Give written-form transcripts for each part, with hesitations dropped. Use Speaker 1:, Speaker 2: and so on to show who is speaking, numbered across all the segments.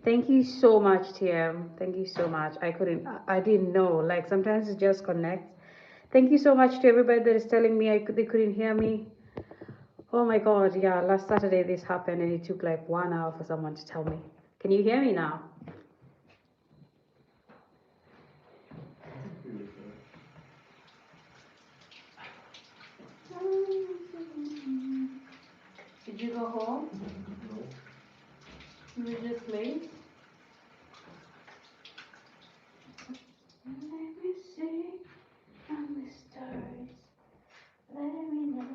Speaker 1: Thank you so much, TM. Thank you so much. I didn't know. Like sometimes it just connects. Thank you so much to everybody that is telling me they couldn't hear me. Oh my God, yeah, last Saturday this happened and it took like 1 hour for someone to tell me. Can you hear me now? Did you go home?
Speaker 2: No.
Speaker 1: You were just late? Let me see on the stars. Let me know.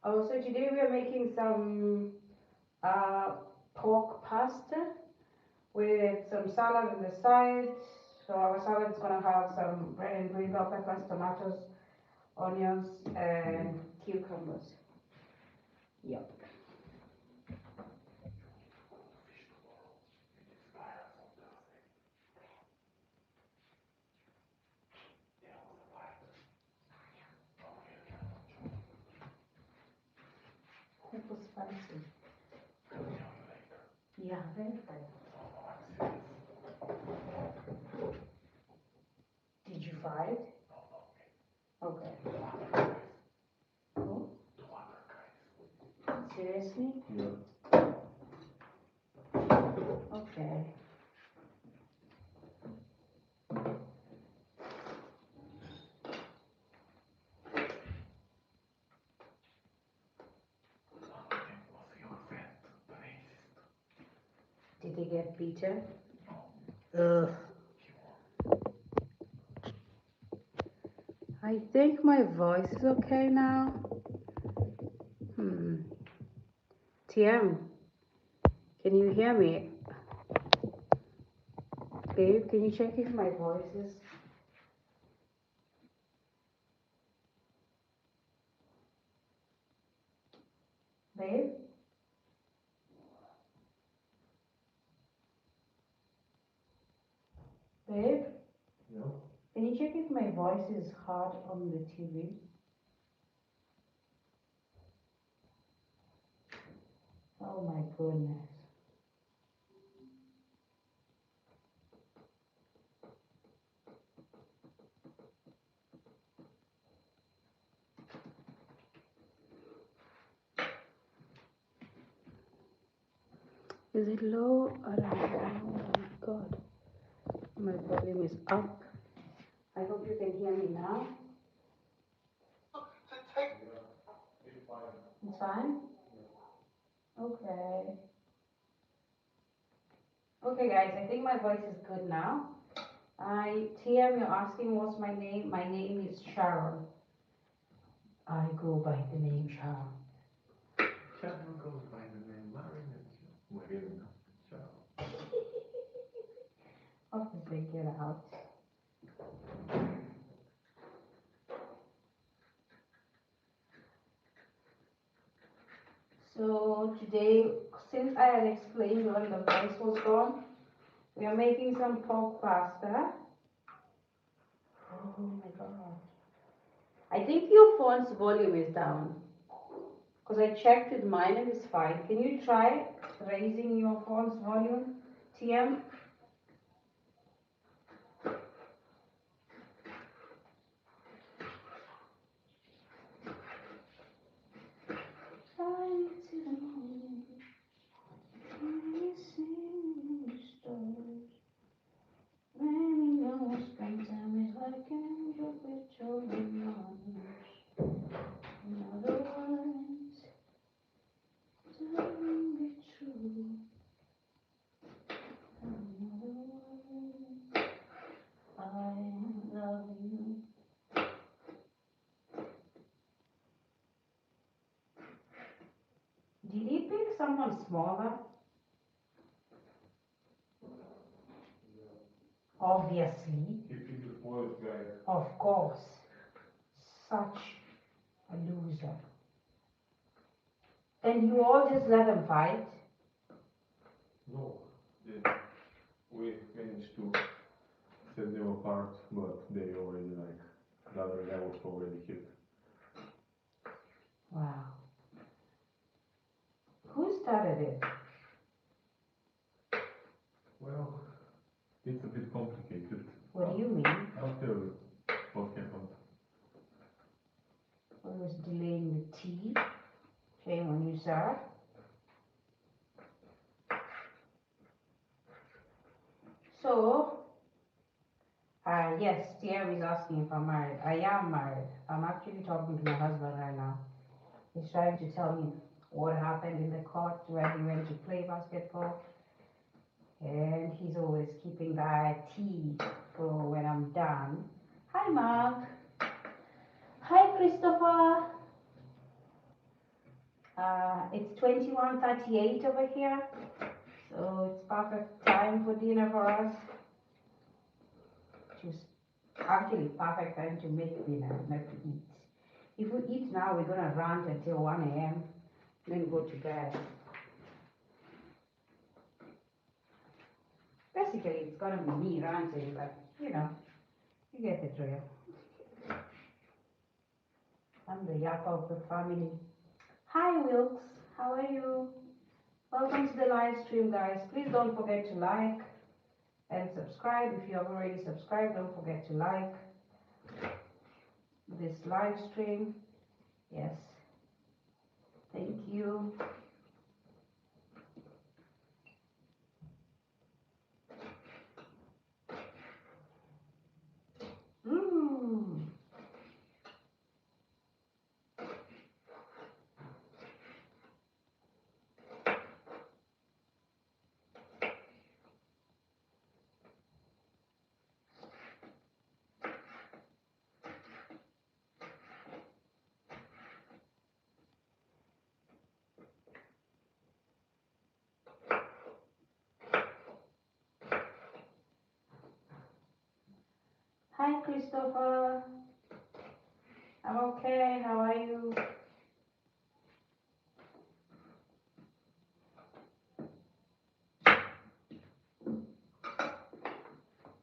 Speaker 1: Oh, so today we are making some pork pasta with some salad on the side. So our salad is gonna have some red and green bell peppers, tomatoes, onions, and cucumbers. Yep. That was fancy. Yeah, very fancy. Did you fry it? Okay. Oh, seriously?
Speaker 2: Yeah.
Speaker 1: Okay. Did they get beaten? Ugh. I think my voice is okay now. TM, can you hear me? Babe, can you check if my voice is... Babe? Babe?
Speaker 2: Yeah.
Speaker 1: Can you check if my voice is hard on the TV? Oh my goodness. Is it low? I don't know. Oh my God. My volume is up. I hope you can hear me now. It's fine? Okay. Okay guys, I think my voice is good now. TM, you're asking what's my name? My name is Sharon. I go by the name Sharon.
Speaker 2: Sharon goes by the name Marina. Sharon.
Speaker 1: I'll have to figure it out. So today, since I had explained when the voice was gone, we are making some pork pasta. Oh my God. I think your phone's volume is down. Because I checked with mine and it's fine. Can you try raising your phone's volume, TM? Fly me to the moon, sing the stars. Let me know what springtime is like in Jupiter and Mars. In other words, telling me true. In other words, I love you. Did he pick someone smaller? Obviously.
Speaker 2: He picked the smallest guy.
Speaker 1: Of course. Such a loser. And you all just let them fight?
Speaker 2: No. Then we managed to set them apart, but they already the other guy was already hit.
Speaker 1: Wow. Who's started it?
Speaker 2: Well, it's a bit complicated.
Speaker 1: What do you mean?
Speaker 2: I'll tell you what happened.
Speaker 1: I was delaying the tea. Shame on you, sir. So, yes, TM is asking if I'm married. I am married. I'm actually talking to my husband right now. He's trying to tell me what happened in the court where he went to play basketball. And he's always keeping that tea for when I'm done. Hi, Mark. Hi, Christopher. It's 21:38 over here. So it's perfect time for dinner for us. Just actually perfect time to make dinner, not to eat. If we eat now, we're gonna rant until 1 a.m. then go to bed. Basically, it's gonna be me ranting, but you get the drill. I'm the yapper of the family. Hi, Wilkes. How are you? Welcome to the live stream, guys. Please don't forget to like and subscribe. If you have already subscribed, don't forget to like this live stream. Yes. Thank you. Mmm. Hi, Christopher. I'm okay. How are you?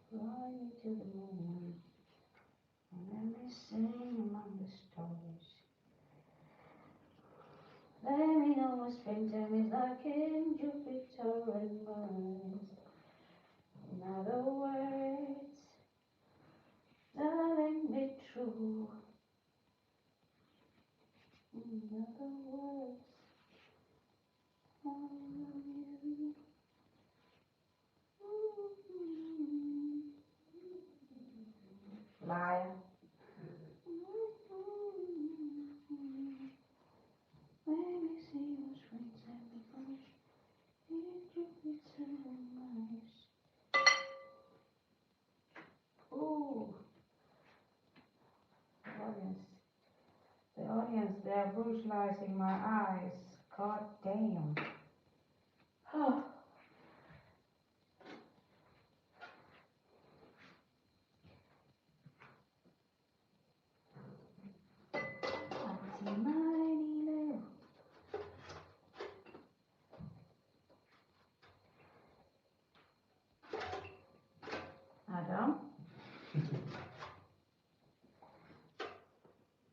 Speaker 1: Fly me to the moon and let me sing among the stars. Let me know what springtime is like in Jupiter and Mars. In other words, telling me true. In other words, I love you. Liar. Let me see what springtime is like in Jupiter and Mars. Ooh, audience. The audience, they're brutalizing my eyes. God damn. Oh. Adam?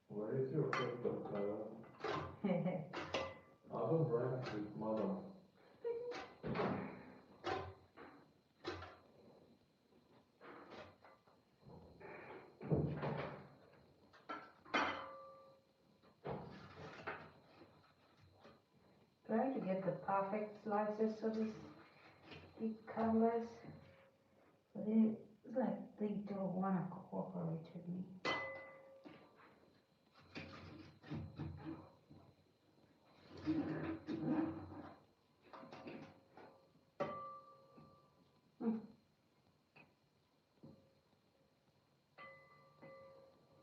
Speaker 2: Where is your husband? I don't rant with madam.
Speaker 1: Trying to get the perfect slices for these cucumbers. But it's like they don't want to cooperate with me.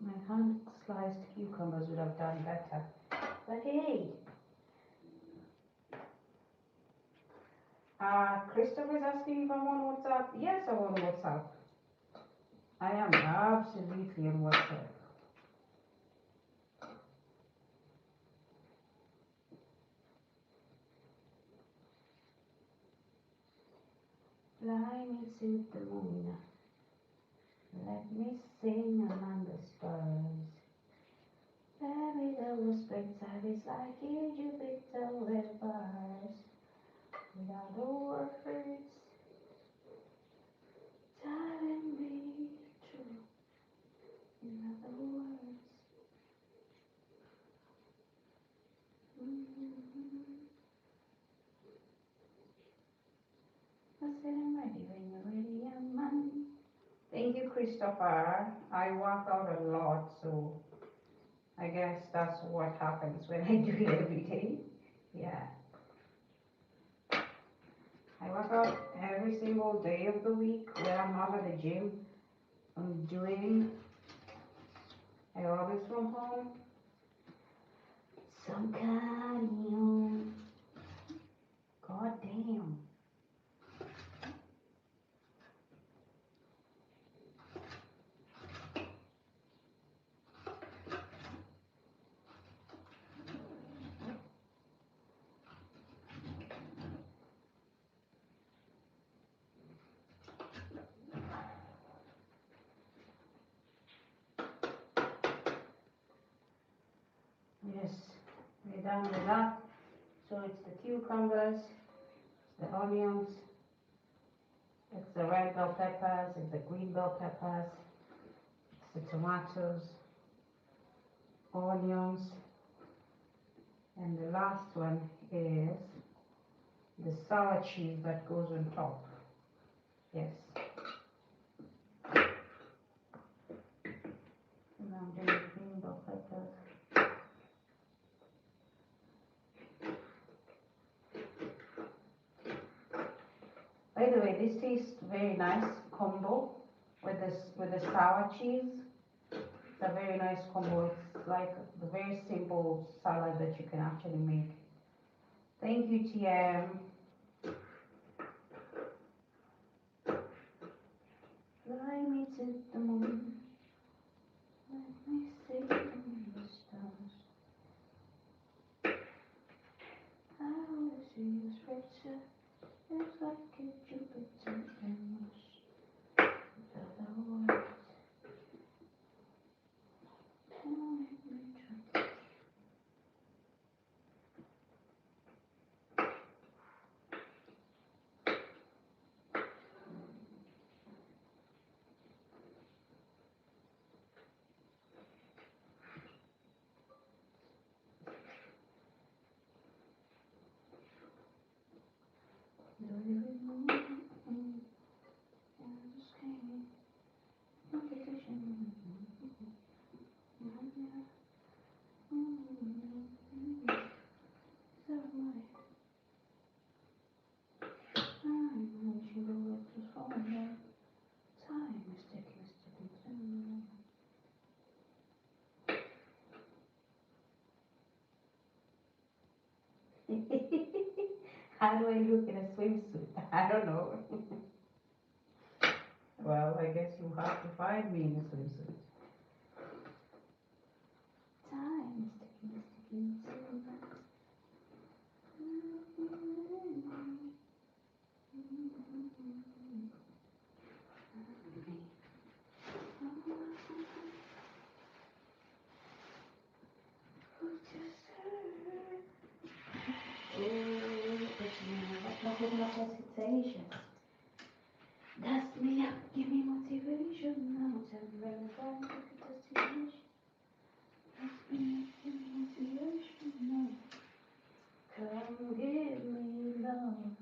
Speaker 1: My hand sliced cucumbers would have done better. But hey, Christopher is asking if I'm on WhatsApp. Yes, I'm on WhatsApp. I am absolutely on WhatsApp. Fly me to the moon. Let me sing among the stars. Let with a respect service like you, Jupiter lepers. Without the words, telling me true. In other words, I said I'm ready when you're ready, young man. Thank you, Christopher. I work out a lot, so I guess that's what happens when I do it every day. Yeah. I work out every single day of the week when I'm not at the gym. I'm doing aerobics from home. Some cardio. God damn. Yes, we're done with that. So it's the cucumbers, the onions, it's the red bell peppers, it's the green bell peppers, it's the tomatoes, onions, and the last one is the sour cheese that goes on top. Yes. And I'm doing green bell peppers. By the way, this tastes very nice combo with the sour cheese. It's a very nice combo. It's like the very simple salad that you can actually make. Thank you, TM. Fly me to the moon. Let me see the stars. I wanna see you spread. It's like a Jupiter and Mars. Other words, telling me true. Do you remember? And just came competition. So my time, I should have left this phone there. Time is ticking, ticking. How do I look in a swimsuit? I don't know. Well, I guess you have to find me in a swimsuit. Time is ticking, ticking. Hesitations. Dust me up, give me motivation. Now tell me when I'm going to the destination. Dust me up, give me motivation. Now come give me love.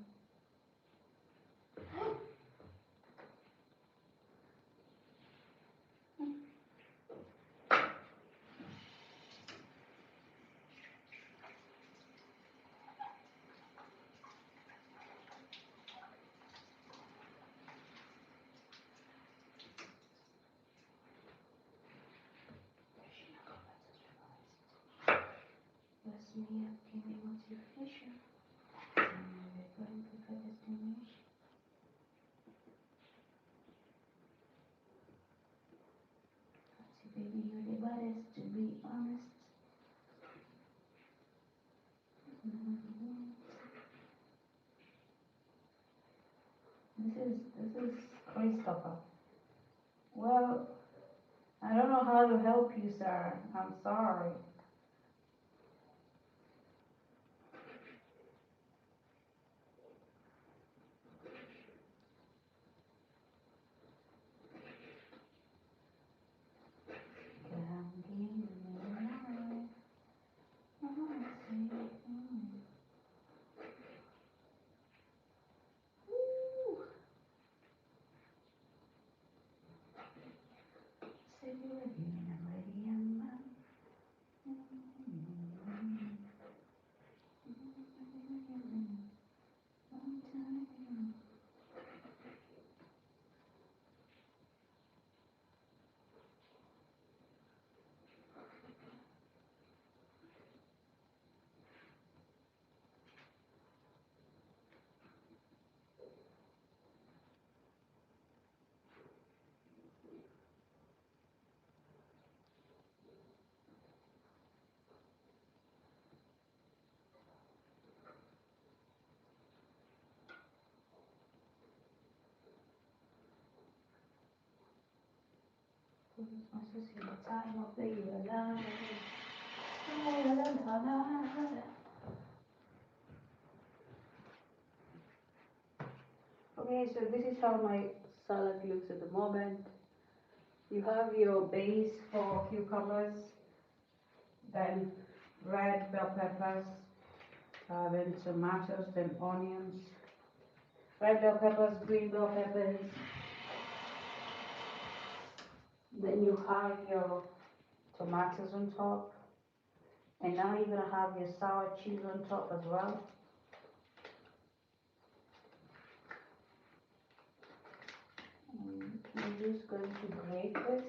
Speaker 1: Dust me up, give me motivation. Tell me when I'm going to the destination. See, baby, you're the baddest, to be honest. This is Christopher. Well, I don't know how to help you, sir. I'm sorry. This must be the time of the year. La, la, la, la, la, la. Okay, so this is how my salad looks at the moment. You have your base for cucumbers, then red bell peppers, then tomatoes, then onions, red bell peppers, green bell peppers. Then you have your tomatoes on top, and now you're gonna have your sour cheese on top as well. I'm just going to grate this.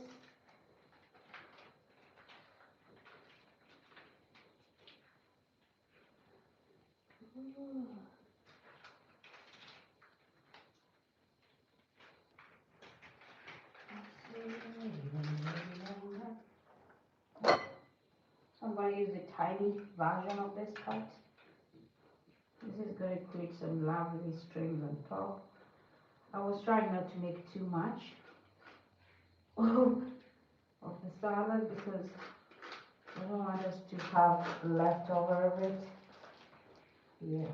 Speaker 1: So I'm going to use a tiny version of this cut. This is going to create some lovely strings on top. I was trying not to make too much of the salad because I don't want us to have leftover of it. Yeah.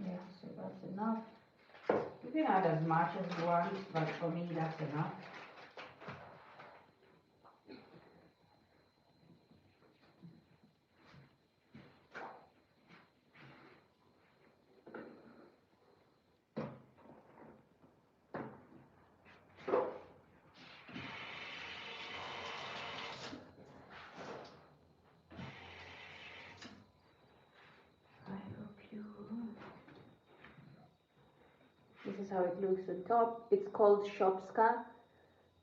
Speaker 1: Yeah, so that's enough. You can add as much as you want, but for me that's enough. I hope you. This is how it looks on top. It's called shopska.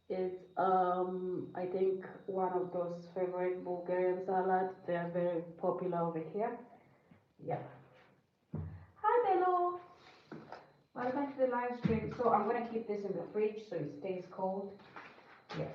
Speaker 1: It's I think one of those favorite Bulgarian salads. They are very popular over here. Yeah. Hi Bello. Welcome to the live stream. So I'm gonna keep this in the fridge so it stays cold. Yes.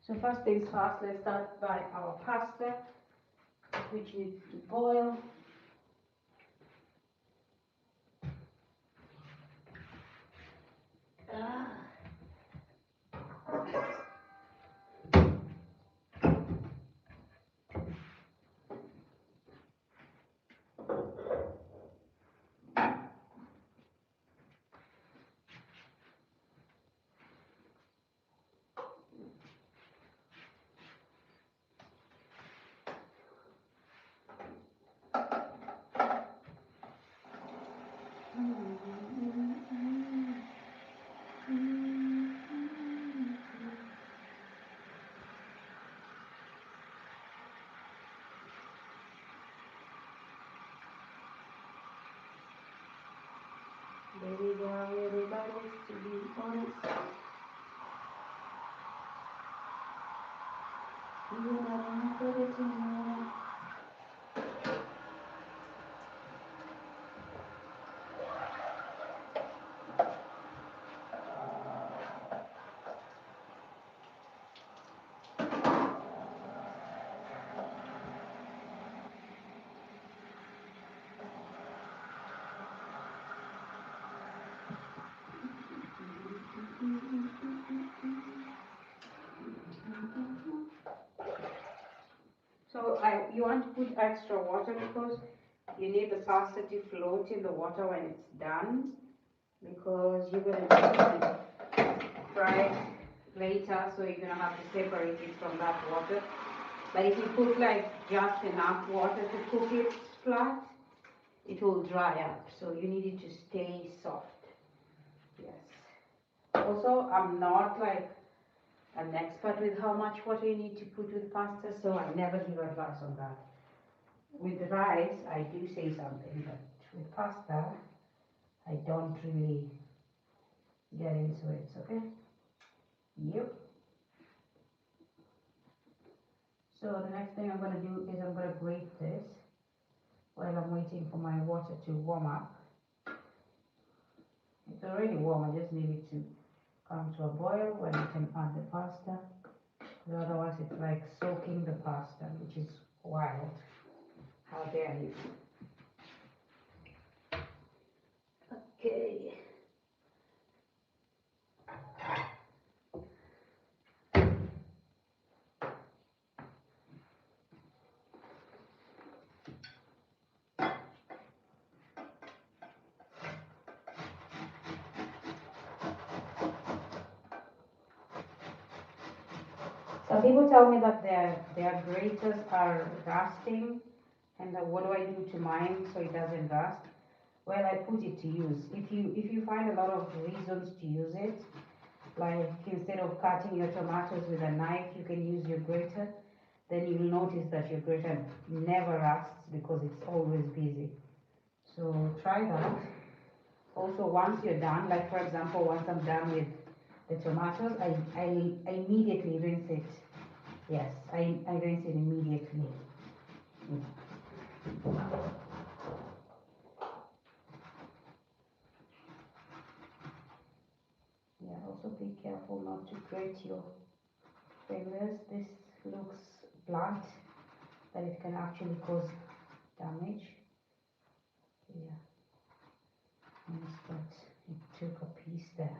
Speaker 1: So first things first, let's start by our pasta, which needs to boil. Ah. Baby girl, everybody's to be honest. You never know what it's in. So you want to put extra water because you need the pasta to float in the water when it's done, because you're going to fry it later, so you're going to have to separate it from that water. But if you put like just enough water to cook it flat, it will dry up. So you need it to stay soft. Yes. Also, I'm not like an expert with how much water you need to put with pasta, so I never give advice on that. With rice, I do say something, but with pasta, I don't really get into it, okay? Yep. So the next thing I'm going to do is I'm going to grate this while I'm waiting for my water to warm up. It's already warm, I just need it to come to a boil when I can add the pasta. Because otherwise it's like soaking the pasta, which is wild. How dare you? Okay. Some people tell me that their graters are rusting, and what do I do to mine so it doesn't rust? Well, I put it to use. If you find a lot of reasons to use it, like instead of cutting your tomatoes with a knife, you can use your grater. Then you'll notice that your grater never rusts because it's always busy. So try that. Also, once you're done, like for example, once I'm done with the tomatoes, I immediately rinse it. Yes, I rinse it immediately. Yeah, also be careful not to grate your fingers. This looks blunt, but it can actually cause damage. Yeah, yes, but it took a piece there.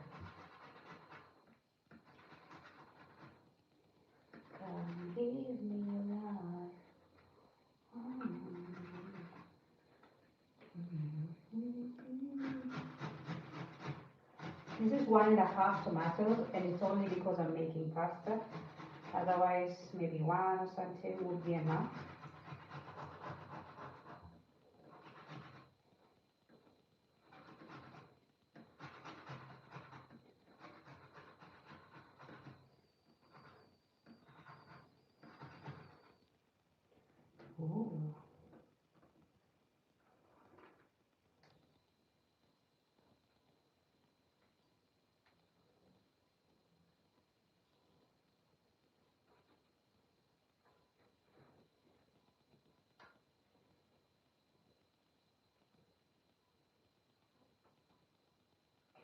Speaker 1: Come give me life. This is 1.5 tomatoes, and it's only because I'm making pasta. Otherwise, maybe one or something would be enough. Ooh.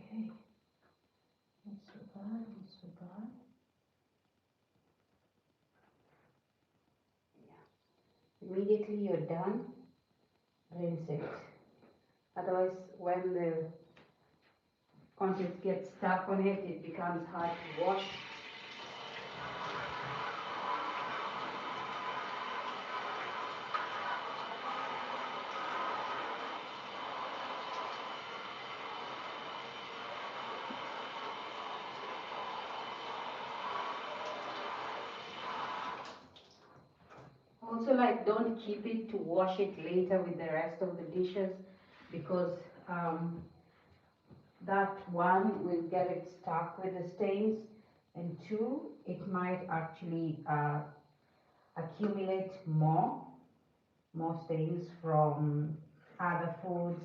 Speaker 1: Okay, not so bad, not so bad. Yeah. Immediately you're done, rinse it. Otherwise, when the contents get stuck on it, it becomes hard to wash. Also, like, don't keep it to wash it later with the rest of the dishes, because that one will get it stuck with the stains, and two, it might actually accumulate more stains from other foods,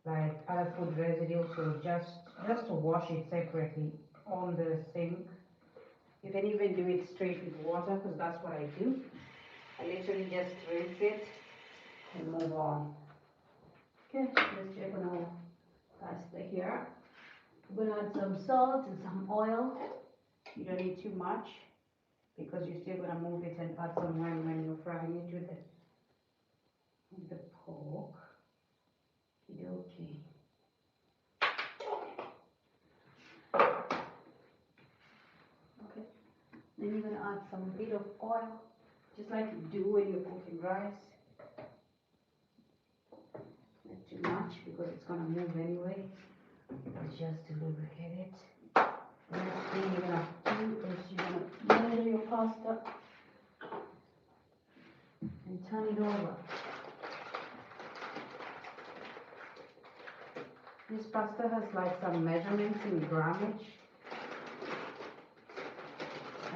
Speaker 1: like other food residue. So just to wash it separately on the sink. You can even do it straight with water, because that's what I do. I literally just rinse it and move on. Okay, let's check on our pasta here. I'm gonna add some salt and some oil. You don't need too much, because you're still gonna move it and add some wine when you're frying it with the pork. Okay. Okay. Then you're gonna add some bit of oil, just like you do when you're cooking rice. Not too much, because it's gonna move anyway. It's just to lubricate it. The next thing you're gonna do is you're gonna boil your pasta and turn it over. This pasta has like some measurements in grammage.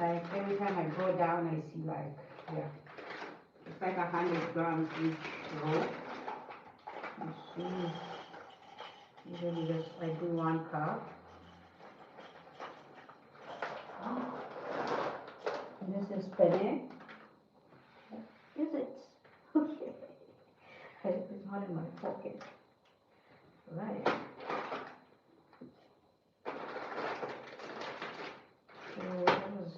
Speaker 1: Like every time I go down, I see like, yeah, it's like 100 grams each roll. You see, usually just I do 1 cup. And this is penne. Is it? Okay. It's not in my pocket. Right. So that was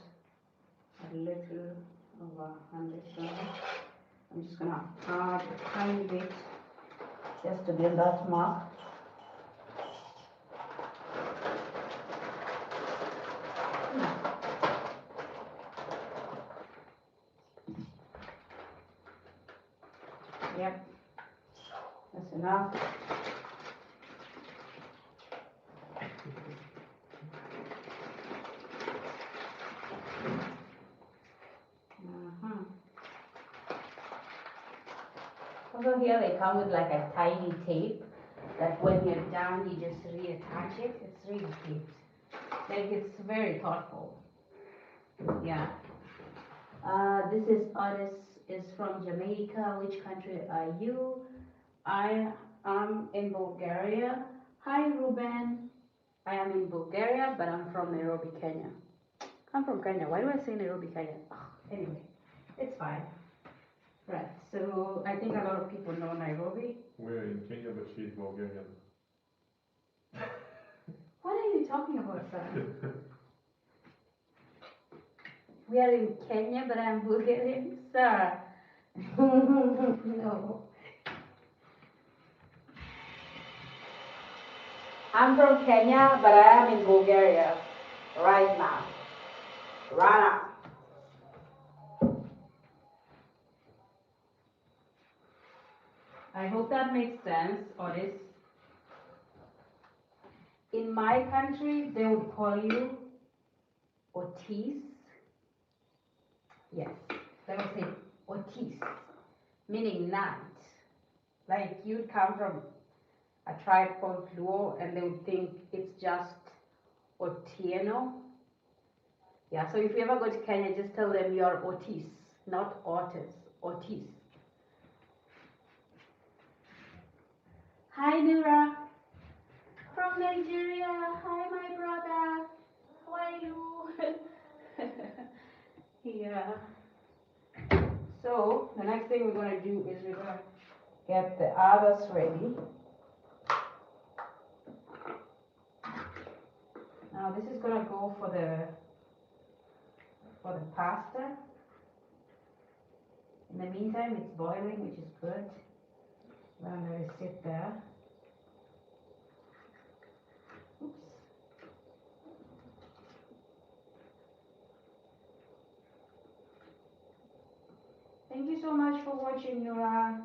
Speaker 1: a little over 100 grams. I'm just gonna add a tiny bit just to get that mark. Yep, that's enough. Also here they come with like a tiny tape that when you're done you just reattach it. It's really cute. Like it's very thoughtful. Yeah. This is artist is from Jamaica. Which country are you? I am in Bulgaria. Hi Ruben. I am in Bulgaria, but I'm from Nairobi, Kenya. I'm from Kenya. Why do I say Nairobi, Kenya? Anyway, it's fine. Right. So I think a lot of people know Nairobi.
Speaker 2: We're in Kenya, but she's Bulgarian.
Speaker 1: What are you talking about, sir? We are in Kenya, but I'm Bulgarian, sir. No. I'm from Kenya, but I am in Bulgaria right now. Right now. I hope that makes sense, Otis. In my country, they would call you Otis. Yes, they would say Otis, meaning night. Like you'd come from a tribe called Luo and they would think it's just Otieno. Yeah, so if you ever go to Kenya, just tell them you're Otis, not Otis, Otis. Hi, Nura. From Nigeria. Hi, my brother. How are you? Yeah. So, the next thing we're going to do is we're going to get the others ready. Now, this is going to go for the pasta. In the meantime, it's boiling, which is good. I'm going to let it sit there. Oops. Thank you so much for watching, Nura.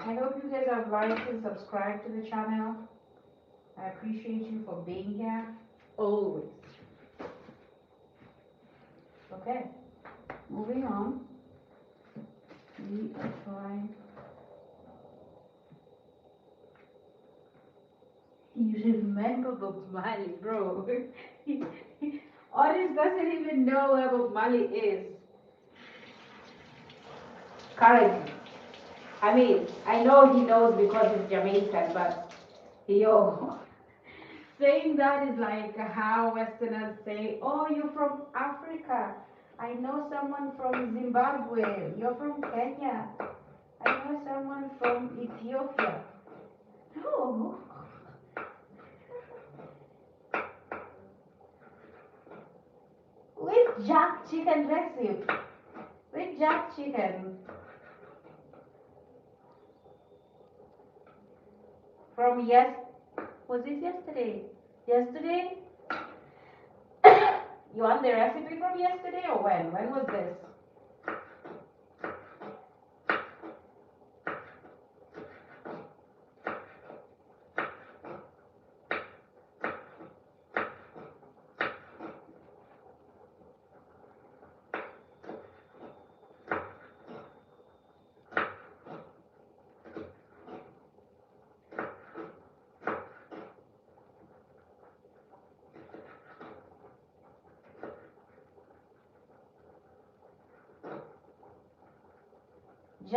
Speaker 1: I hope you guys have liked and subscribed to the channel. I appreciate you for being here, always. Okay, moving on. We are trying. You remember Bob Marley, bro. Otis doesn't even know where Bob Marley is currently. I mean, I know he knows because he's Jamaican, but yo, saying that is like how Westerners say, oh, you're from Africa. I know someone from Zimbabwe. You're from Kenya. I know someone from Ethiopia. No. With jack chicken recipe. With jack chicken. From was it yesterday? Yesterday? You want the recipe from yesterday or when? When was this?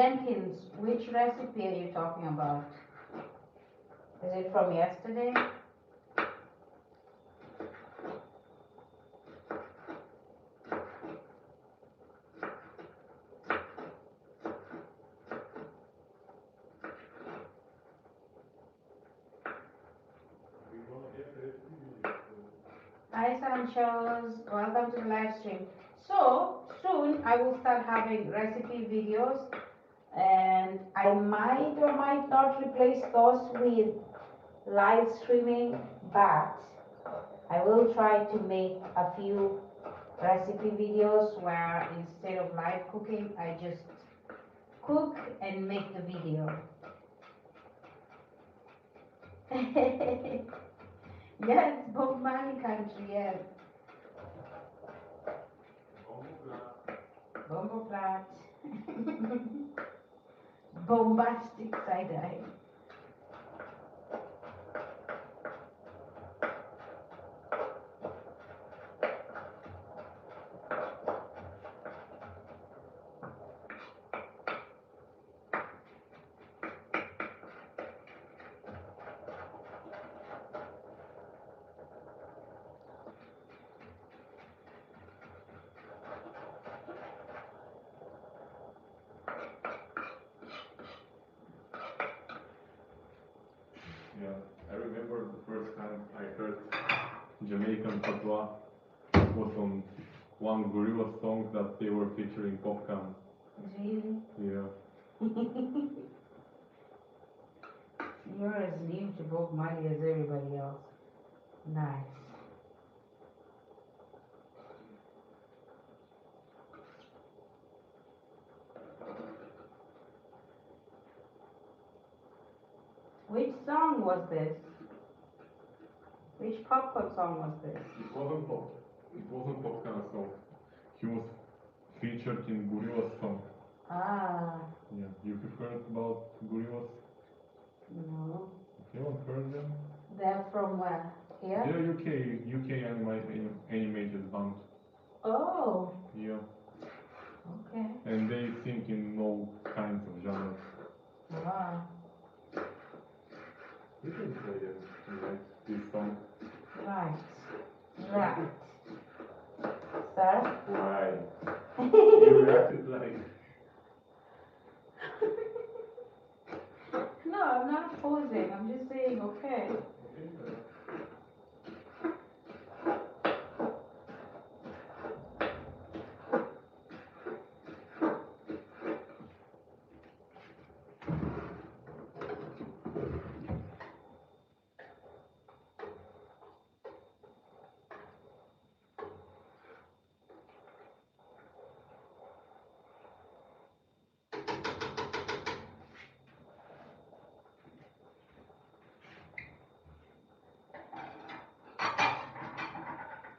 Speaker 1: Jenkins, which recipe are you talking about? Is it from yesterday?
Speaker 2: We want to get the recipe video.
Speaker 1: Hi Sanchos, welcome to the live stream. So soon I will start having recipe videos, and I might or might not replace those with live streaming, but I will try to make a few recipe videos where instead of live cooking, I just cook and make the video. Yes, Bob Marley country, yes. Bombo plat. Bombastic side eye.
Speaker 2: Yeah, I remember the first time I heard Jamaican patois was on one gorilla song that they were featuring Popcan.
Speaker 1: Really?
Speaker 2: Yeah.
Speaker 1: You're as new to Bob Marley as everybody else. Nice. Which song was this? Which popcorn song was this?
Speaker 2: It wasn't Popcan's song. He was featured in Gorilla's song.
Speaker 1: Ah,
Speaker 2: Yeah. You have heard about Gorillas?
Speaker 1: no.
Speaker 2: You haven't heard them?
Speaker 1: They're from where? Here?
Speaker 2: Yeah, UK animated band.
Speaker 1: Oh,
Speaker 2: Yeah.
Speaker 1: okay.
Speaker 2: And they sing in all kinds of genres.
Speaker 1: Wow.
Speaker 2: You can play them tonight, this song.
Speaker 1: Right. Right. Sir?
Speaker 2: Why? You reacted like...
Speaker 1: No, I'm not opposing. I'm just saying, okay.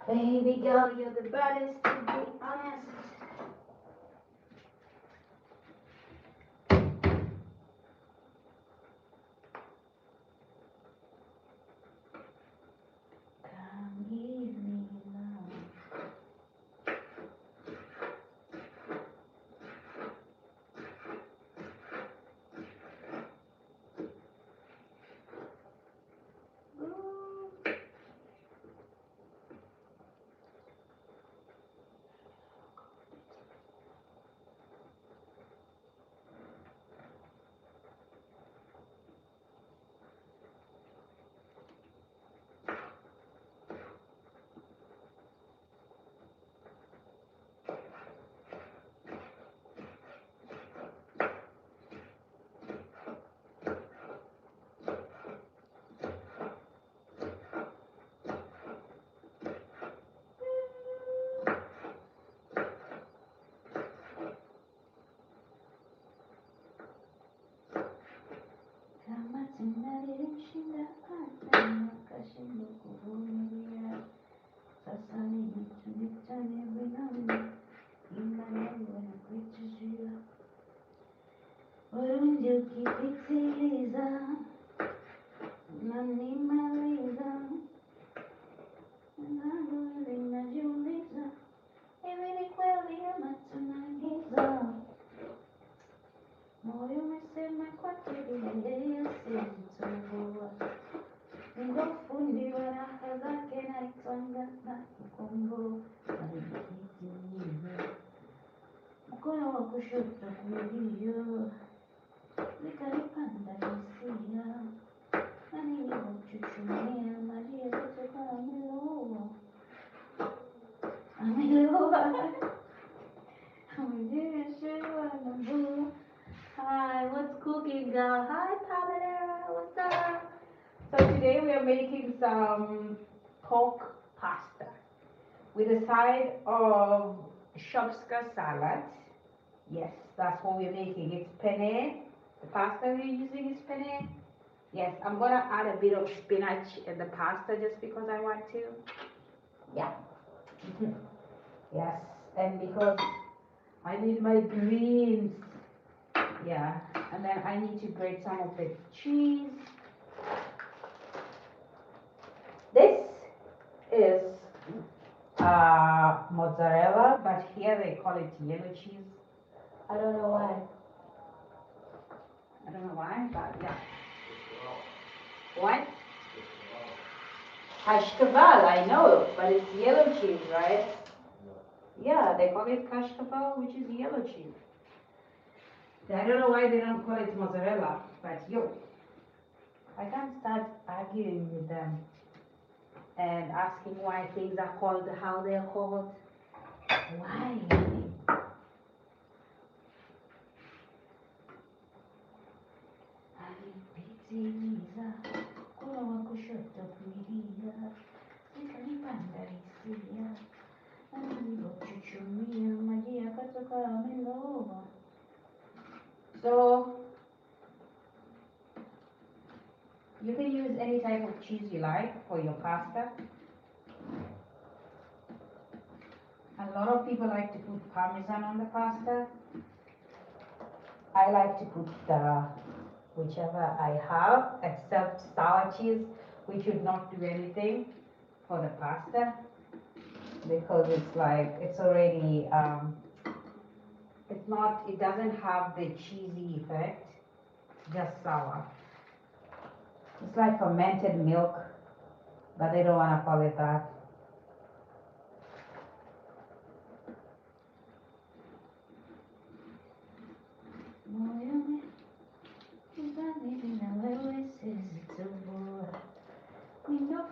Speaker 2: Okay,
Speaker 1: Baby girl, you're the baddest to be honest. Come give me love. Ooh. Kama tunavyoshinda hata nakashindwa kuvumilia. Sasa nimetumikane vinami, imani yangu inakuitishia. Warungi ukipitiliza, unanimaliza. Nalo linajiuliza, hivi ni kweli ama tunaigiza? Moyo umesema kwa kelele sitoboa, ndo fundi wa raha zake naitwanga na kukombo alikijiwe, mkono wa kushoto kulia, nikalipanda hisia na nilivyochuchumia maji yakatoka ameloa, ameloa, amenyeshewa na mvua. Hi, what's cooking, girl? Hi, Pamela. What's up? So today we are making some pork pasta with a side of shopska salad. Yes, that's what we're making. It's penne. The pasta we're using is penne. Yes, I'm gonna add a bit of spinach in the pasta just because I want to. Yeah. Yes, and because I need my greens. Yeah, and then I need to grate some of the cheese. This is mozzarella, but here they call it yellow cheese. I don't know why. I don't know why, but yeah. What? Kashkaval, I know, but it's yellow cheese, right? Yeah, they call it kashkaval, which is yellow cheese. I don't know why they don't call it mozzarella, but yo, I can't start arguing with them and asking why things are called how they're called. Why? Alipitiliza mkono wa kushoto kulia, nikalipanda hisia na nilivyochuchumia maji yakatoka ameloa. So you can use any type of cheese you like for your pasta. A lot of people like to put parmesan on the pasta. I like to put whichever I have, except sour cheese, which would not do anything for the pasta because it's like it's already it doesn't have the cheesy effect. It's just sour. It's like fermented milk, but they don't want to call it that.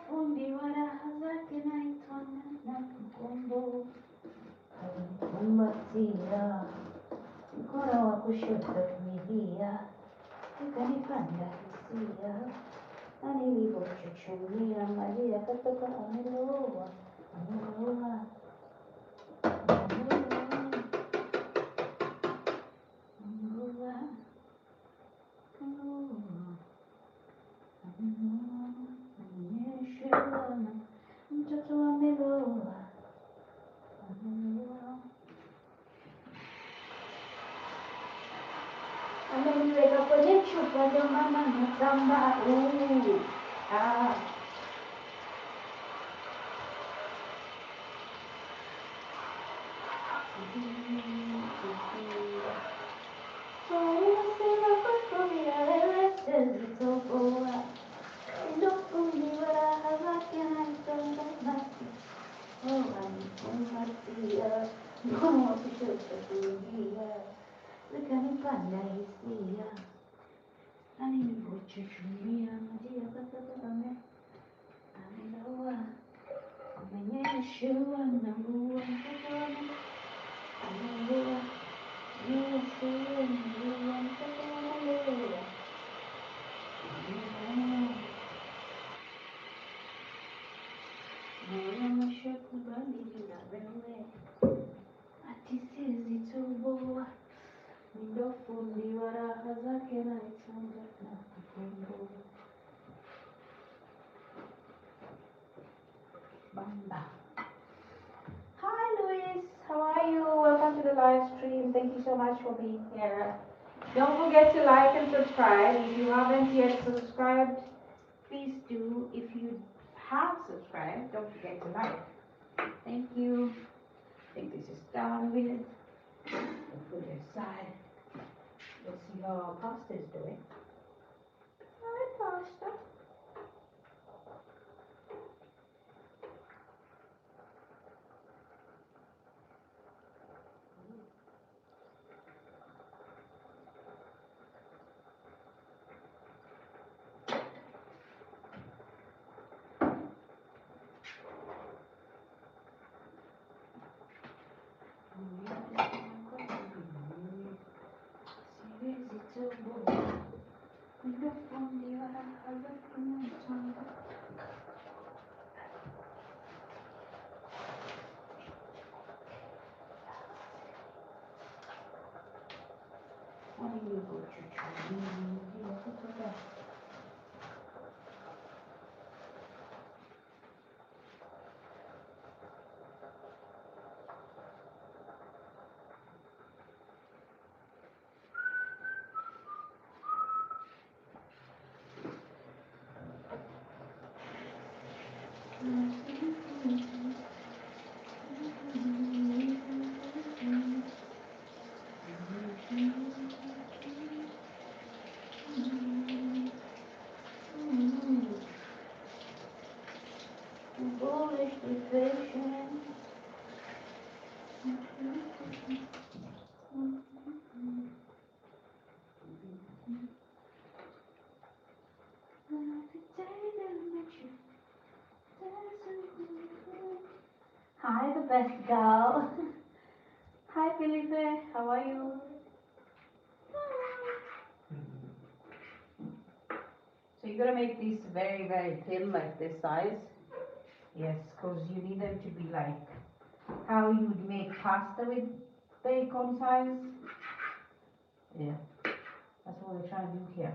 Speaker 1: Fundi wa raha zake naitwanga na kukombo, alinikumbatia mkono wa kushoto kulia, nikalipanda hisia na nilivyochuchumia maji yakatoka ameloa, ameloa, ameloa, ameloa, ameloa, amenyeshewa na mtoto ameloa, ameloa. Ameniweka kwenye chupa ndo maana natamba. Ah. Unasema kwako bila wewe siwezi toboa, ndo fundi wa raha zake naitwanga nasi. Alinikumbatia mkono wa kushoto kulia, nikalipanda hisia na nilivyochuchumia maji yakatoka ameloa, amenyeshewa na mvua, mtoto ameloa, amenyeshewa na mvua, mtoto ameloa, ameloa. Moyo umeshakubali bila wewe, ati siwezi toboa, ndo fundi wa raha zake naitwanga na kukombo. Bamba. Hi Luis, how are you? Welcome to the live stream. Thank you so much for being here. Don't forget to like and subscribe. If you haven't yet subscribed, please do. If you have subscribed, don't forget to like. Thank you. I think this is done with. Put it aside. Let's see how our pasta is doing. Hi, pasta. Hi, the best girl. Hi, Felipe. How are you? So you're gonna make these very, very thin, like this size. Yes, because you need them to be like how you would make pasta with bacon size. Yeah, that's what we're trying to do here.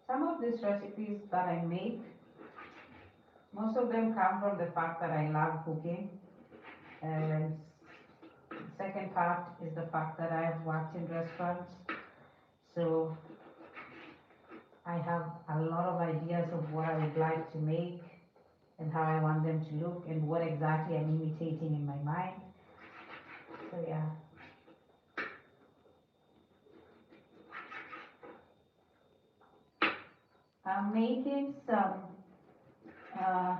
Speaker 1: Some of these recipes that I make, most of them come from the fact that I love cooking. And the second part is the fact that I have worked in restaurants. So I have a lot of ideas of what I would like to make and how I want them to look and what exactly I'm imitating in my mind. So yeah. I'm making some uh,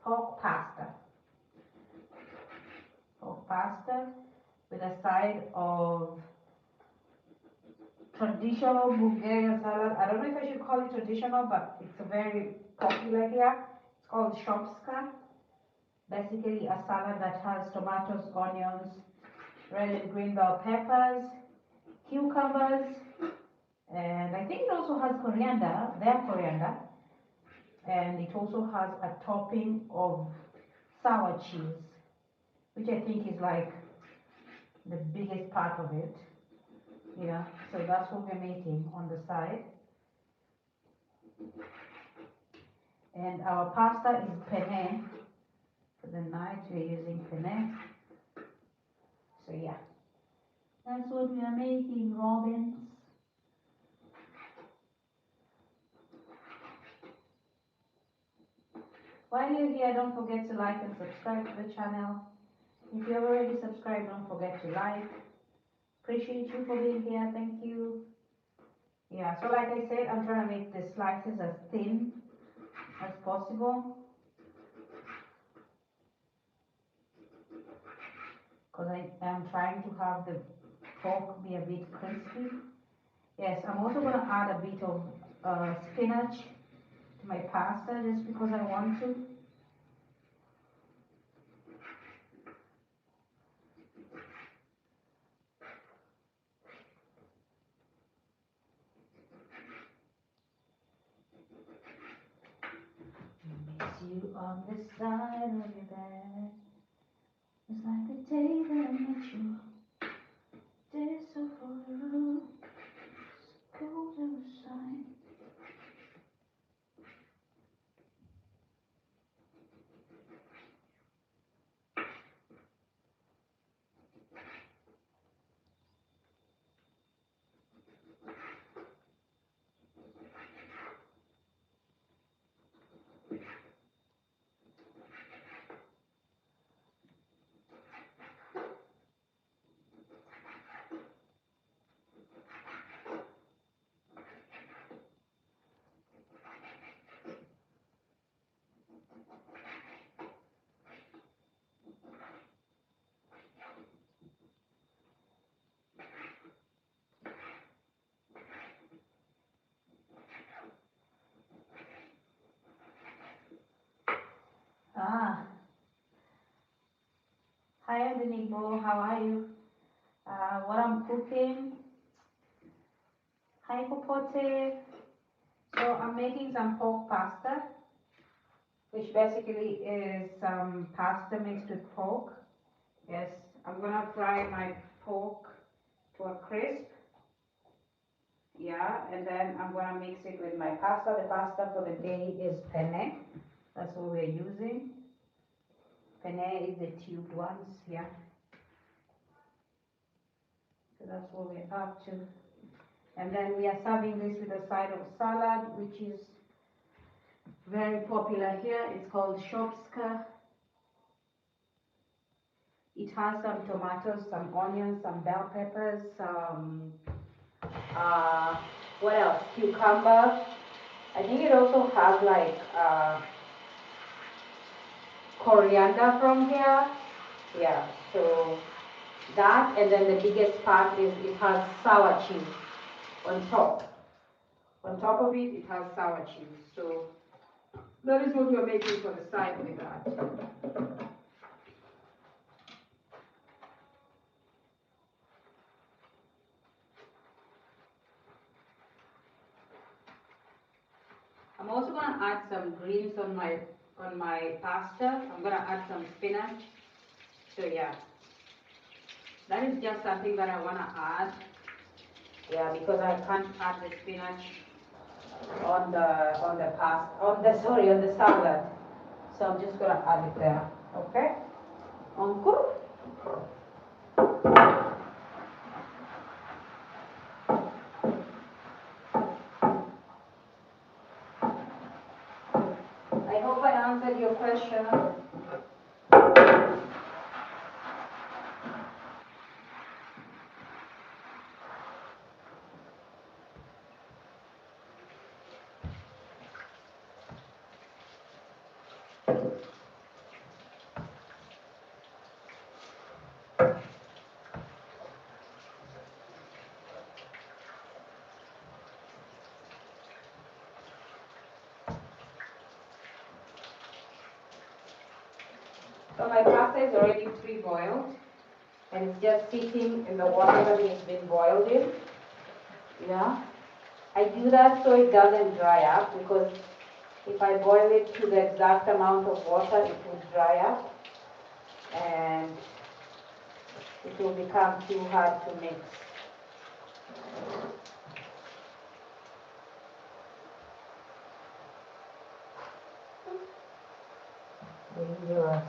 Speaker 1: pork pasta. Pork pasta with a side of traditional Bulgarian salad. I don't know if I should call it traditional, but it's a very popular here. It's called shopska. Basically a salad that has tomatoes, onions, red and green bell peppers, cucumbers, and I think it also has coriander, their coriander, and it also has a topping of sour cheese, which I think is like the biggest part of it. Yeah, so that's what we're making on the side. And our pasta is penne. For the night we're using penne. So yeah, that's what we are making, Robins. While you're here, don't forget to like and subscribe to the channel. If you have already subscribed, don't forget to like. Appreciate you for being here. Thank you. Yeah, so like I said, I'm trying to make the slices as thin as possible because I am trying to have the pork be a bit crispy. Yes, I'm also going to add a bit of spinach to my pasta just because I want to. Miss you on the side of your bed. It's like the day that I met you. Day so full of blue. Cold outside. Hi Adenibo, how are you? What I'm cooking? Hi Popote. So I'm making some pork pasta, which basically is some pasta mixed with pork. Yes, I'm gonna fry my pork to a crisp. Yeah, and then I'm gonna mix it with my pasta. The pasta for the day is penne. That's what we're using. Penne is the tubed ones, yeah. So that's what we're up to. And then we are serving this with a side of salad, which is very popular here. It's called shopska. It has some tomatoes, some onions, some bell peppers, some, uh, what else? Cucumber. I think it also has like coriander from here. Yeah, so that, and then the biggest part is it has sour cheese on top. On top of it, it has sour cheese. So that is what we're making for the side with that. I'm also gonna add some greens on my pasta. I'm gonna add some spinach. So yeah, that is just something that I wanna add. Yeah, because I can't add the spinach on the pasta on the salad. So I'm just gonna add it there. Okay? Encore. I hope I answered your question. So my pasta is already pre-boiled and it's just sitting in the water that it's been boiled in. Yeah. I do that so it doesn't dry up, because if I boil it to the exact amount of water, it will dry up and it will become too hard to mix. Dangerous.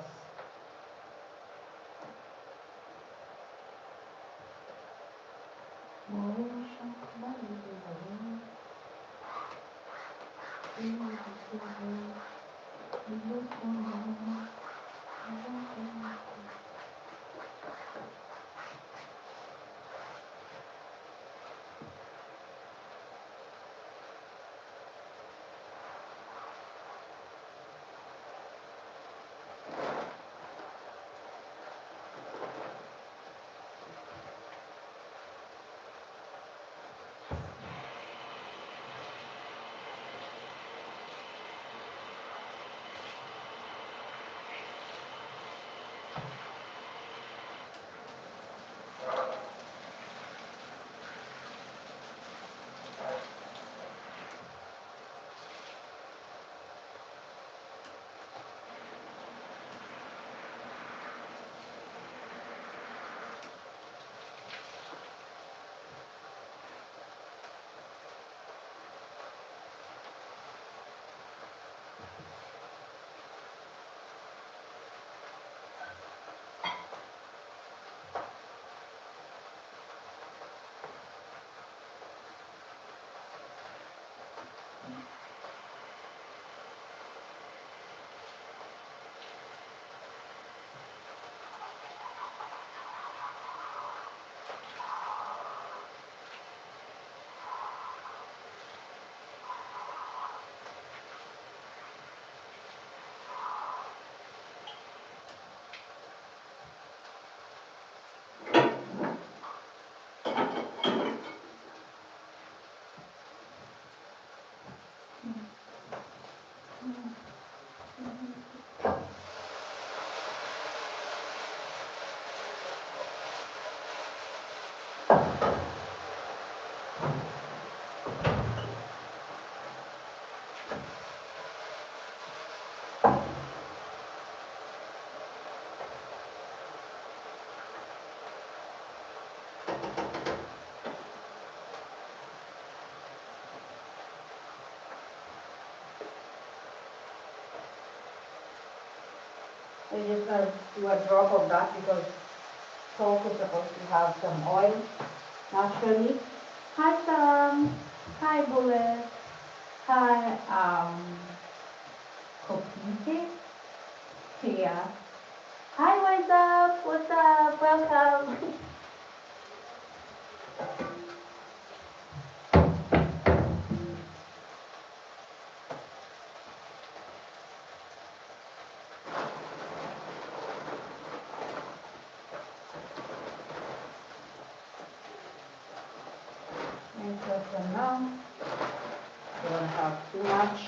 Speaker 1: We're just going to do a drop of that because pork is supposed to have some oil naturally. Hi Sam. Hi Bullet. Hi Kopite. Tia. Hi, what's up? What's up? Welcome. And so for now, you don't have too much.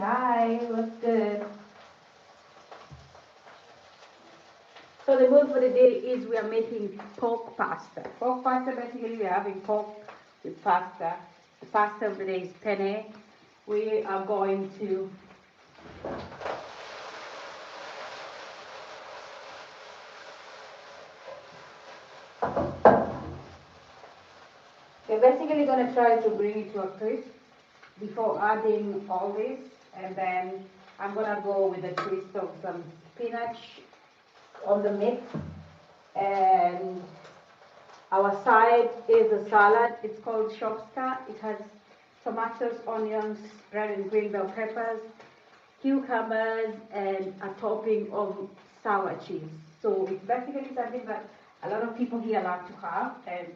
Speaker 1: Hi, what's good? So the mood for the day is we are making pork pasta. Pork pasta, basically we are having pork with pasta. The pasta of the day is penne. We are going to we're basically going to try to bring it to a crisp before adding all this, and then I'm going to go with a twist of some spinach on the mix, and our side is a salad. It's called shopska. It has tomatoes, onions, red and green bell peppers, cucumbers, and a topping of sour cheese. So it's basically something that a lot of people here like to have, and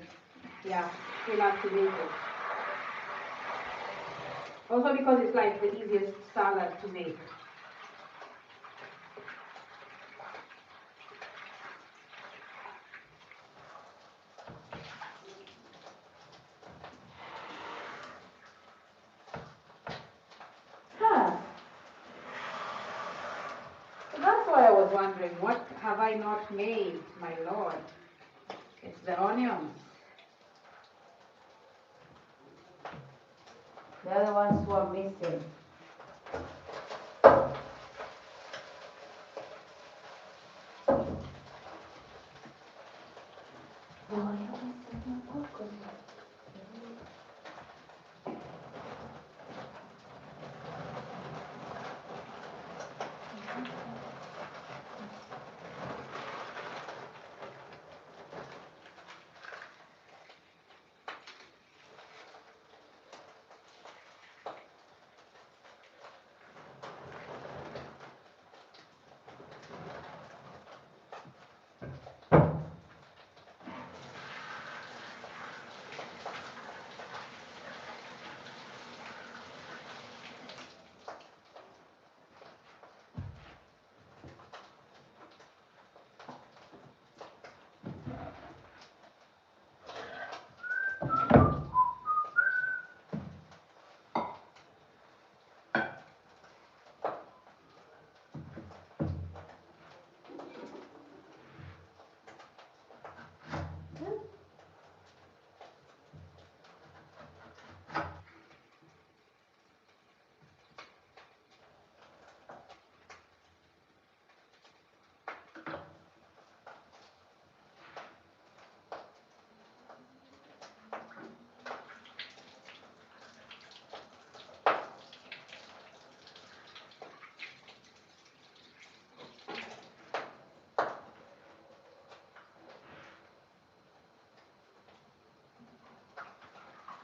Speaker 1: yeah, we like to make it. Also because it's like the easiest salad to make. Huh. So that's why I was wondering, what have I not made, my lord? It's the onions. They're the ones who are missing.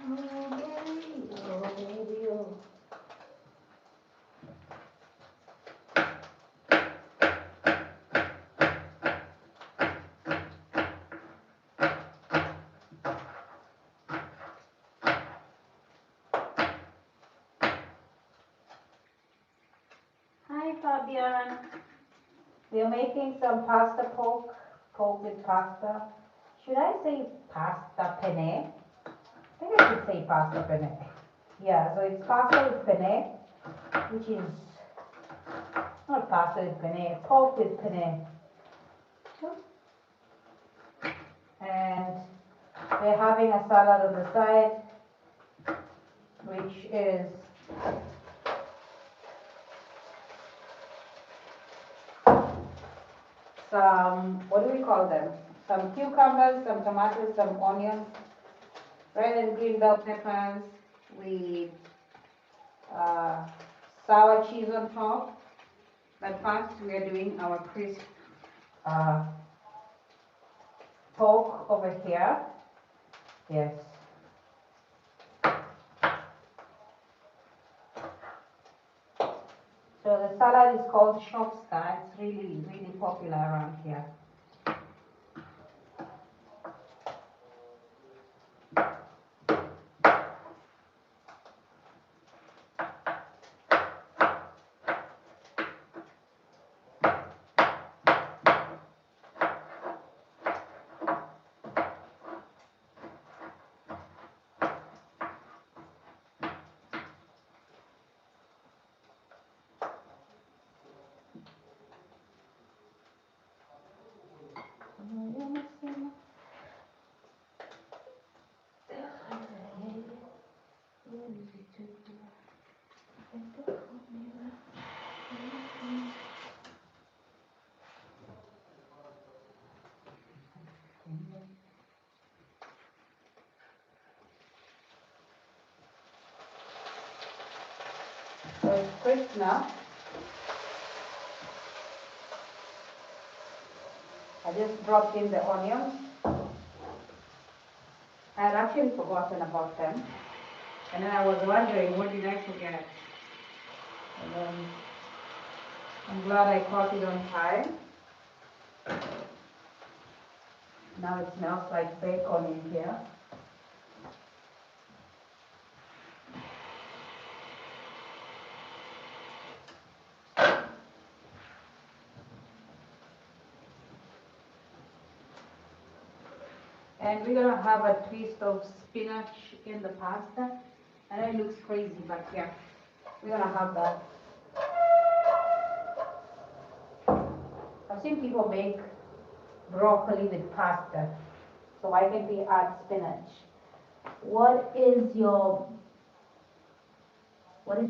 Speaker 1: Oh, baby, oh, baby, oh. Hi, Fabian. We're making some pasta pork with pasta. Should I say pasta penne? I think I should say pasta penne. Yeah, so it's pasta with penne, which is not pasta with penne, pork with penne. And we're having a salad on the side, which is some, what do we call them? Some cucumbers, some tomatoes, some onions, red and green bell peppers with uh, sour cheese on top. But first we are doing our crisp uh, pork over here. Yes. So the salad is called shopska. It's really, really popular around here. So it's crisp now. I just dropped in the onions. I had actually forgotten about them. And then I was wondering, what did I forget? And then I'm glad I caught it on time. Now it smells like bacon in here. And we're gonna have a twist of spinach in the pasta. I know it looks crazy, but yeah, we're gonna have that. I've seen people make broccoli with pasta, so why can't we add spinach? What is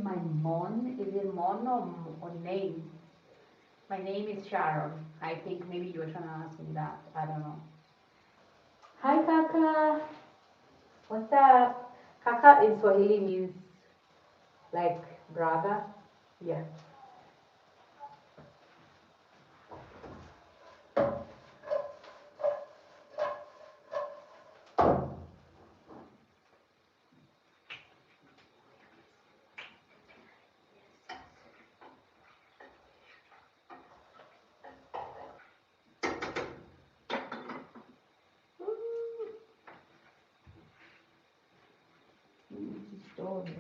Speaker 1: my mon? Is it mon or name? My name is Sharon. I think maybe you were trying to ask me that. I don't know. Hi, Kaka. What's up? Kaka in Swahili means like brother. Yeah. You need to store this.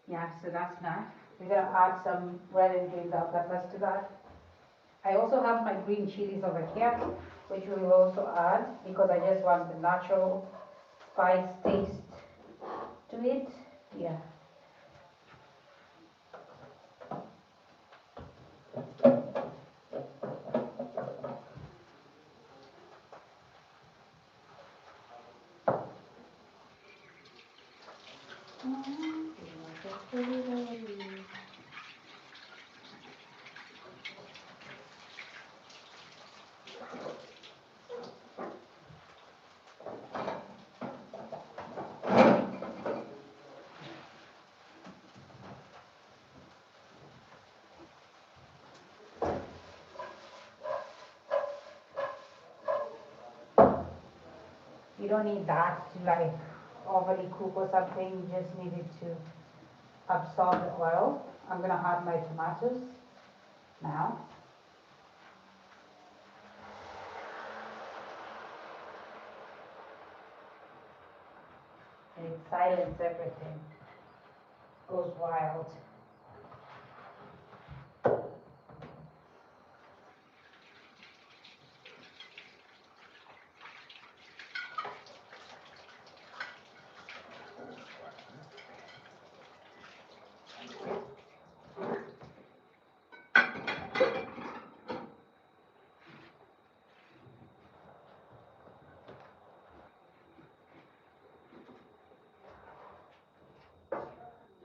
Speaker 1: Yeah, so that's nice. We're gonna add some red and green bell peppers to that. I also have my green chilies over here, which we will also add because I just want the natural spice taste to it. Yeah. You don't need that to like overly cook or something. You just need it to absorb the oil. I'm gonna add my tomatoes now. And it silences everything. Goes wild.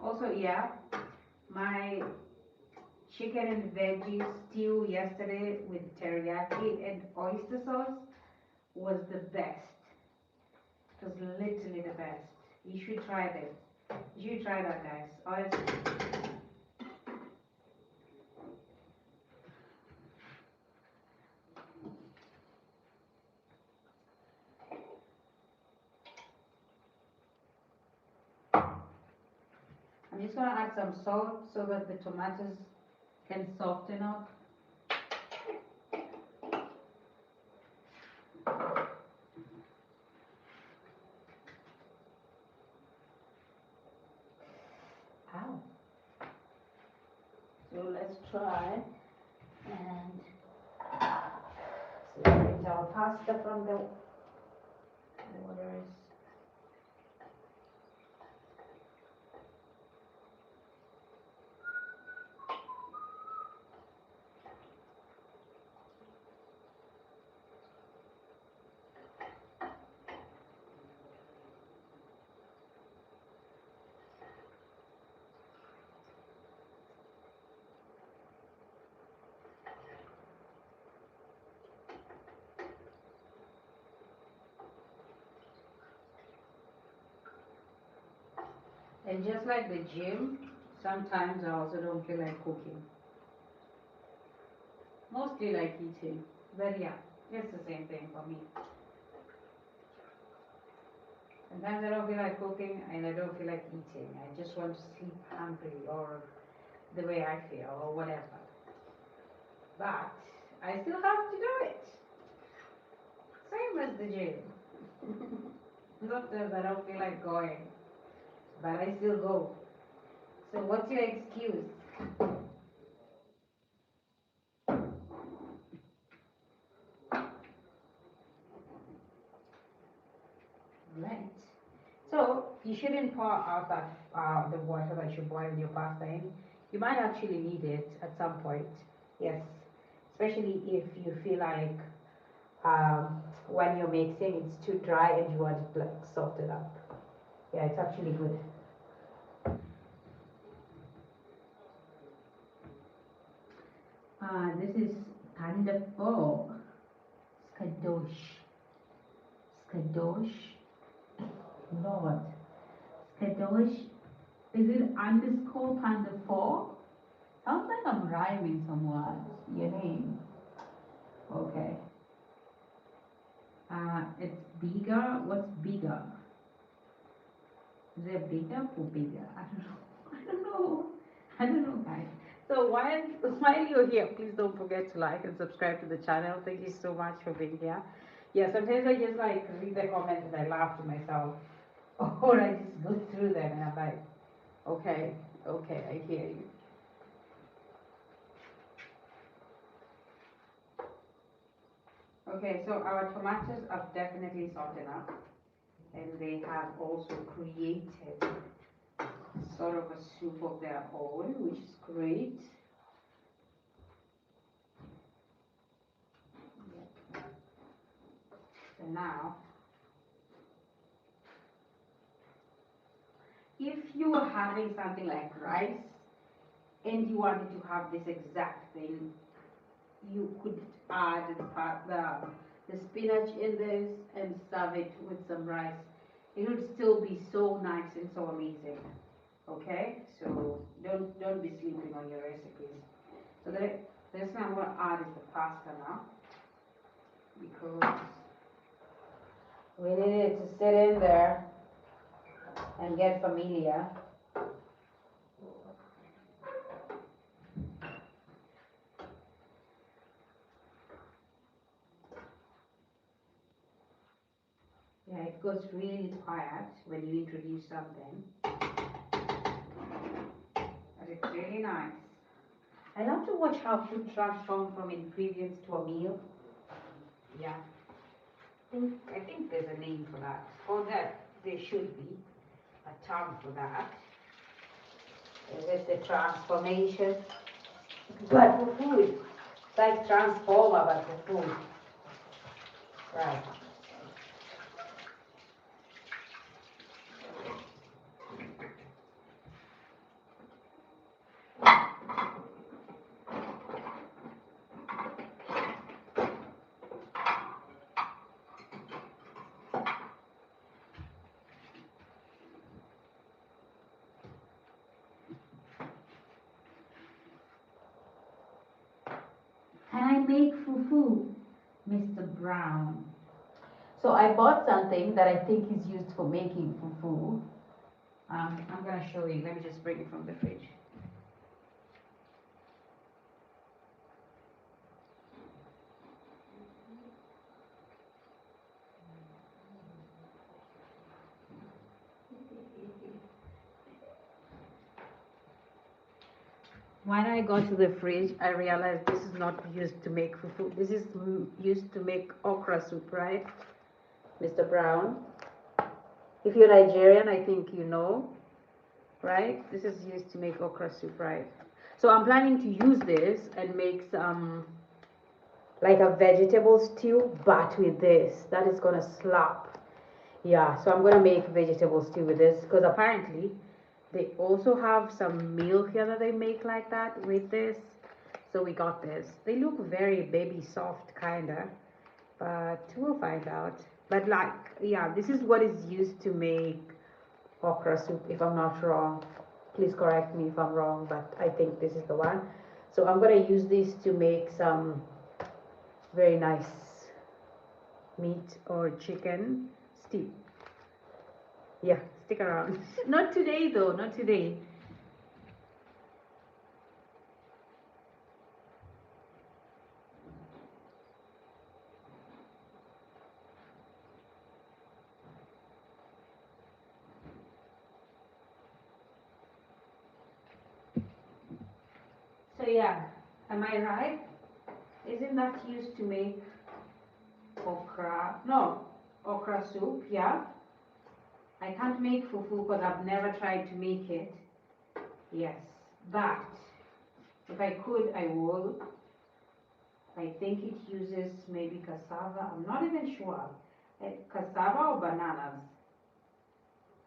Speaker 1: Also, yeah, my chicken and veggie stew yesterday with teriyaki and oyster sauce was the best. It was literally the best. You should try this. You should try that, guys. Honestly. I'm just gonna add some salt so that the tomatoes can soften up. Ow. So let's try and separate our pasta from the waters. And just like the gym, sometimes I also don't feel like cooking. Mostly like eating. But yeah, it's the same thing for me. Sometimes I don't feel like cooking and I don't feel like eating. I just want to sleep hungry or the way I feel or whatever. But I still have to do it. Same as the gym. Sometimes I don't feel like going, but I still go. So what's your excuse? Right. So you shouldn't pour out that the water that you boiled your pasta in. You might actually need it at some point. Yes, especially if you feel like when you're mixing it's too dry and you want it like soften up. Yeah, it's actually good. This is kind of skadosh, skadosh. Lord, skadosh. Is it underscore panda four? Sounds like I'm rhyming somewhat. Your name. Okay. It's bigger. What's bigger? Is it bigger or bigger? I don't know. I don't know. I don't know, guys. So while you're here, please don't forget to like and subscribe to the channel. Thank you so much for being here. Yeah, sometimes I just like read the comments and I laugh to myself, or I just go through them and I'm like, okay, okay, I hear you. Okay, so our tomatoes have definitely softened up, and they have also created sort of a soup of their own, which is great. So now, if you were having something like rice and you wanted to have this exact thing, you could add the spinach in this and serve it with some rice. It would still be so nice and so amazing. Okay, so don't be sleeping on your recipes. So the next thing I'm gonna add is the pasta now, because we need it to sit in there and get familiar. Yeah, it goes really quiet when you introduce something, but it's really nice. I love to watch how food transforms from ingredients to a meal. Yeah, I think there's a name for that, or that there should be a term for that. Is it the transformation? But for food, it's like transformer, but for food. Right. Can I make fufu, Mr. Brown? So I bought something that I think is used for making fufu. I'm gonna show you. Let me just bring it from the fridge. When I got to the fridge, I realized this is not used to make fufu. This is used to make okra soup, right, Mr. Brown? If you're Nigerian, I think you know, right? This is used to make okra soup, right? So I'm planning to use this and make some like a vegetable stew, but with this. That is gonna slap. Yeah, so I'm gonna make vegetable stew with this because apparently they also have some meal here that they make like that with this. So we got this. They look very baby soft kinda, but we'll find out. But like, yeah, this is what is used to make okra soup, if I'm not wrong. Please correct me if I'm wrong, but I think this is the one. So I'm gonna use this to make some very nice meat or chicken stew. Yeah, stick around. Not today though, not today. So yeah, am I right? Isn't that used to make okra? No, okra soup, yeah. I can't make fufu because I've never tried to make it. Yes, but if I could, I would. I think it uses maybe cassava. I'm not even sure. Cassava or bananas.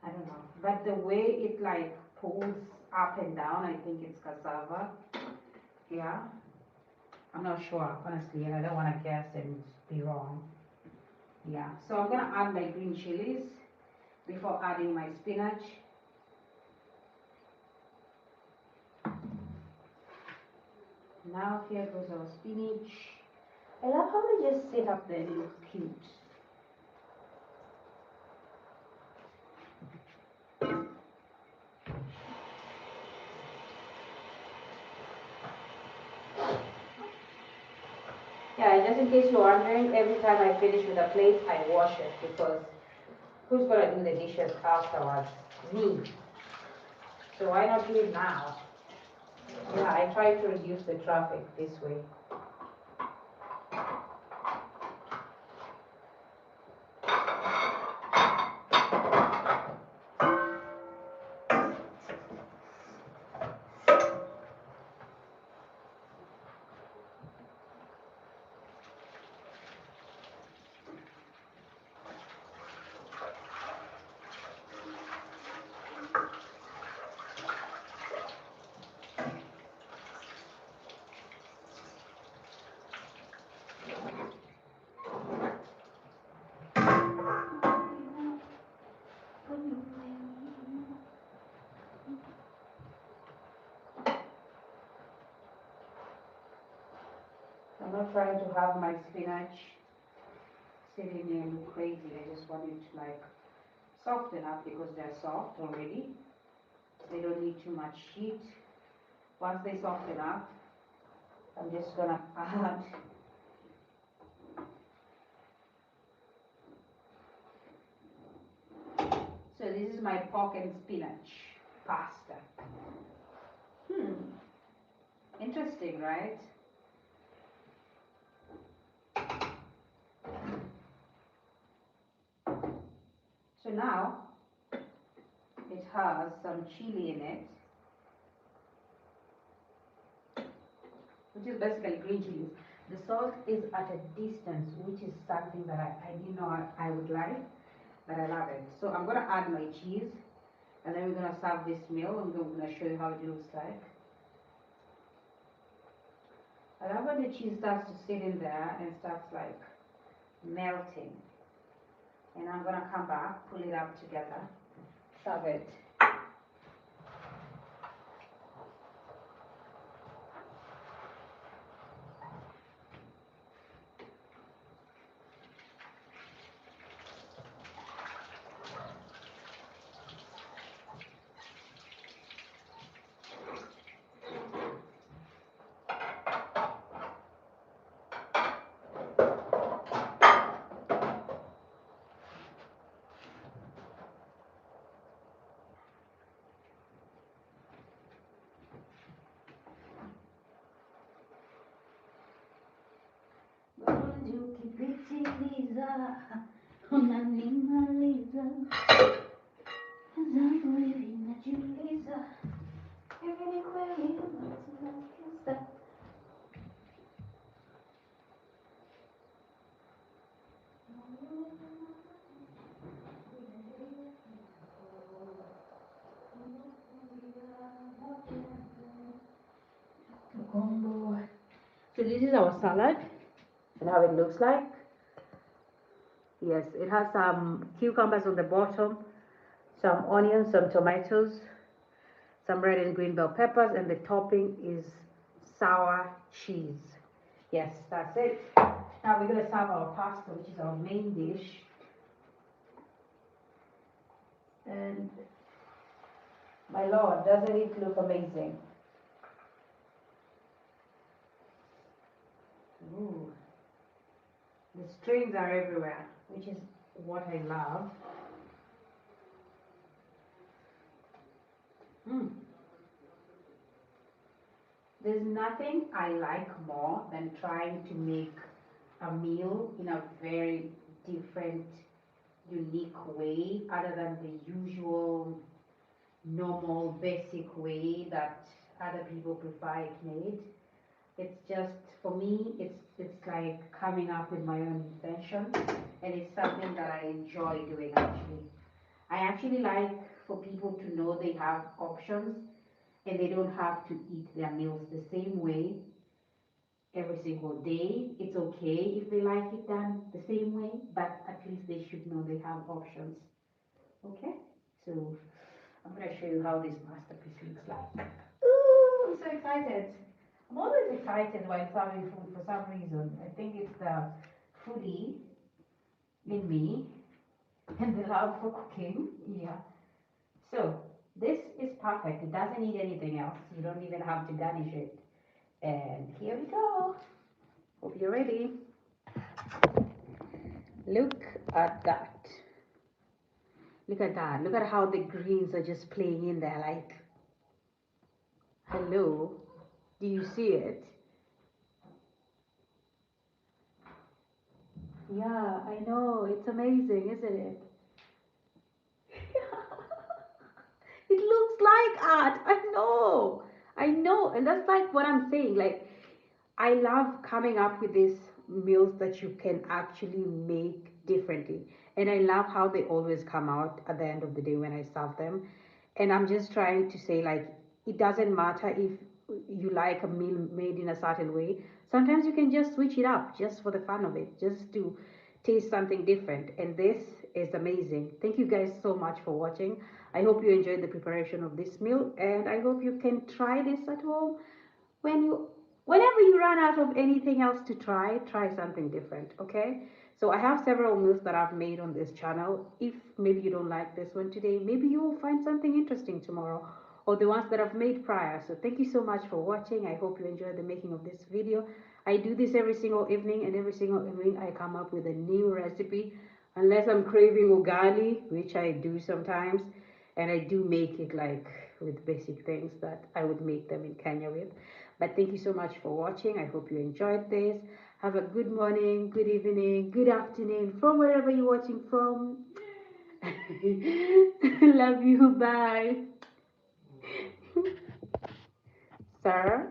Speaker 1: I don't know. But the way it like pulls up and down, I think it's cassava. Yeah. I'm not sure, honestly, and I don't want to guess and be wrong. Yeah. So I'm gonna add my green chilies before adding my spinach. Now here goes our spinach. I love how they just sit up there and look cute. Yeah, just in case you're wondering, every time I finish with a plate, I wash it because who's gonna do the dishes afterwards? Me. So why not do it now? Yeah, I try to reduce the traffic this way. not trying to have my spinach sitting in crazy. I just want it to like soften up because they're soft already. They don't need too much heat. Once they soften up, I'm just gonna add so this is my pork and spinach pasta. Interesting, right? So now it has some chili in it, which is basically green chilies. The salt is at a distance, which is something that I didn't know I would like, but I love it. So I'm gonna add my cheese, and then we're gonna serve this meal. I'm gonna show you how it looks like. I love when the cheese starts to sit in there and starts like melting. And I'm gonna come back, pull it up together, serve it. So this is our salad and how it looks like. Yes, it has some cucumbers on the bottom, some onions, some tomatoes, some red and green bell peppers, and the topping is sour cheese. Yes, that's it. Now we're gonna serve our pasta, which is our main dish. And my lord, doesn't it look amazing? Ooh, the strings are everywhere, which is what I love. Mm. There's nothing I like more than trying to make a meal in a very different, unique way, other than the usual, normal, basic way that other people prefer it made. It's just, for me, it's like coming up with my own invention, and it's something that I enjoy doing actually. I actually like for people to know they have options and they don't have to eat their meals the same way every single day. It's okay if they like it done the same way, but at least they should know they have options. Okay? So I'm gonna show you how this masterpiece looks like. Ooh, I'm so excited. I'm always excited when serving food for some reason. I think it's the foodie in me and the love for cooking. Yeah. So this is perfect. It doesn't need anything else. You don't even have to garnish it. And here we go. Hope you're ready. Look at that. Look at that. Look at how the greens are just playing in there. Like, hello. Do you see it? Yeah, I know. It's amazing, isn't it? It looks like art. I know. I know. And that's like what I'm saying. Like, I love coming up with these meals that you can actually make differently. And I love how they always come out at the end of the day when I serve them. And I'm just trying to say, like, it doesn't matter if you like a meal made in a certain way. Sometimes you can just switch it up just for the fun of it, just to taste something different. And this is amazing. Thank you guys so much for watching. I hope you enjoyed the preparation of this meal, and I hope you can try this at home when you Whenever you run out of anything else to try, try something different, okay? So I have several meals that I've made on this channel. If maybe you don't like this one today, maybe you will find something interesting tomorrow, or the ones that I've made prior. So thank you so much for watching. I hope you enjoyed the making of this video. I do this every single evening, and every single evening I come up with a new recipe, unless I'm craving ugali, which I do sometimes, and I do make it like with basic things that I would make them in Kenya with. But thank you so much for watching. I hope you enjoyed this. Have a good morning, good evening, good afternoon from wherever you're watching from. Love you. Bye. Sir?